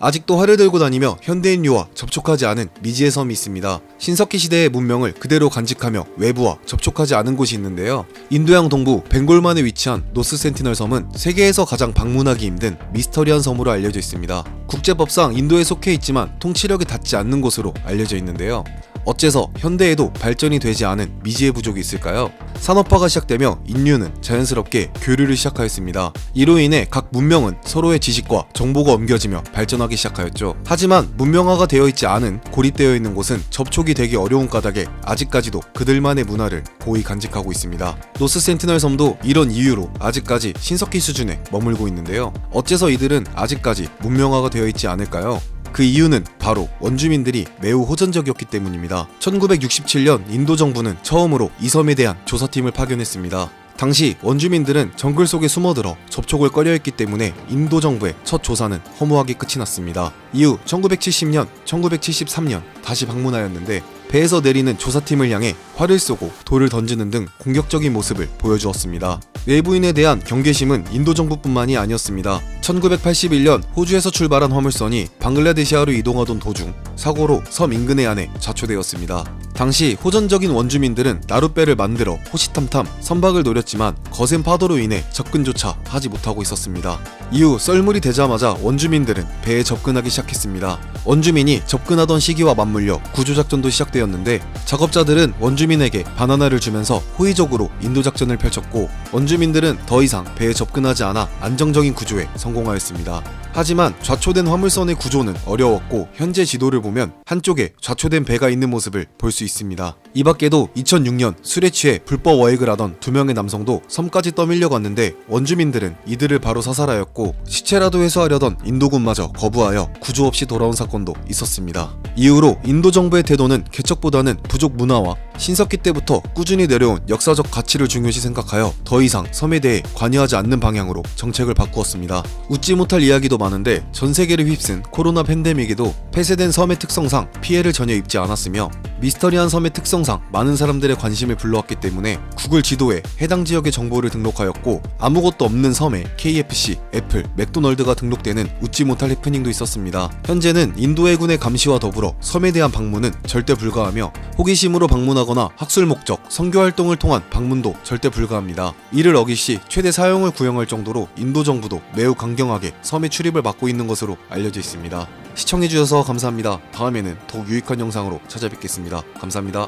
아직도 활을 들고 다니며 현대인류와 접촉하지 않은 미지의 섬이 있습니다. 신석기 시대의 문명을 그대로 간직하며 외부와 접촉하지 않은 곳이 있는데요. 인도양 동부 벵골만에 위치한 노스 센티널 섬은 세계에서 가장 방문하기 힘든 미스터리한 섬으로 알려져 있습니다. 국제법상 인도에 속해 있지만 통치력이 닿지 않는 곳으로 알려져 있는데요. 어째서 현대에도 발전이 되지 않은 미지의 부족이 있을까요? 산업화가 시작되며 인류는 자연스럽게 교류를 시작하였습니다. 이로 인해 각 문명은 서로의 지식과 정보가 옮겨지며 발전하기 시작하였죠. 하지만 문명화가 되어 있지 않은 고립되어 있는 곳은 접촉이 되기 어려운 까닭에 아직까지도 그들만의 문화를 고이 간직하고 있습니다. 노스 센티널 섬도 이런 이유로 아직까지 신석기 수준에 머물고 있는데요. 어째서 이들은 아직까지 문명화가 되어 있지 않을까요? 그 이유는 바로 원주민들이 매우 호전적이었기 때문입니다. 1967년 인도 정부는 처음으로 이 섬에 대한 조사팀을 파견했습니다. 당시 원주민들은 정글 속에 숨어들어 접촉을 꺼려했기 때문에 인도 정부의 첫 조사는 허무하게 끝이 났습니다. 이후 1970년, 1973년 다시 방문하였는데 배에서 내리는 조사팀을 향해 활을 쏘고 돌을 던지는 등 공격적인 모습을 보여주었습니다. 외부인에 대한 경계심은 인도 정부뿐만이 아니었습니다. 1981년 호주에서 출발한 화물선이 방글라데시아로 이동하던 도중 사고로 섬 인근의 안에 좌초되었습니다. 당시 호전적인 원주민들은 나룻배를 만들어 호시탐탐 선박을 노렸지만 거센 파도로 인해 접근조차 하지 못하고 있었습니다. 이후 썰물이 되자마자 원주민들은 배에 접근하기 시작했습니다. 원주민이 접근하던 시기와 맞물려 구조작전도 시작되었는데 작업자들은 원주민에게 바나나를 주면서 호의적으로 인도작전을 펼쳤고 원주민들은 더 이상 배에 접근하지 않아 안정적인 구조에 성공하였습니다. 하지만 좌초된 화물선의 구조는 어려웠고 현재 지도를 보면 한쪽에 좌초된 배가 있는 모습을 볼 수 있습니다. 이 밖에도 2006년 술에 취해 불법 어획을 하던 2명의 남성도 섬까지 떠밀려 갔는데 원주민들은 이들을 바로 사살하였고 시체라도 회수하려던 인도군마저 거부하여 구조 없이 돌아온 사건도 있었습니다. 이후로 인도 정부의 태도는 개척보다는 부족 문화와 신석기 때부터 꾸준히 내려온 역사적 가치를 중요시 생각하여 더 이상 섬에 대해 관여하지 않는 방향으로 정책을 바꾸었습니다. 웃지 못할 이야기도 많은데 전 세계를 휩쓴 코로나 팬데믹에도 폐쇄된 섬의 특성상 피해를 전혀 입지 않았으며 미스터리한 섬의 특성상 많은 사람들의 관심을 불러왔기 때문에 구글 지도에 해당 지역의 정보를 등록하였고 아무것도 없는 섬에 KFC, 애플, 맥도널드가 등록되는 웃지 못할 해프닝도 있었습니다. 현재는 인도 해군의 감시와 더불어 섬에 대한 방문은 절대 불가하며 호기심으로 방문하거나 학술 목적, 선교 활동을 통한 방문도 절대 불가합니다. 이를 어길 시 최대 사형을 구형할 정도로 인도 정부도 매우 강경하게 섬에 출입을 막고 있는 것으로 알려져 있습니다. 시청해주셔서 감사합니다. 다음에는 더욱 유익한 영상으로 찾아뵙겠습니다. 감사합니다.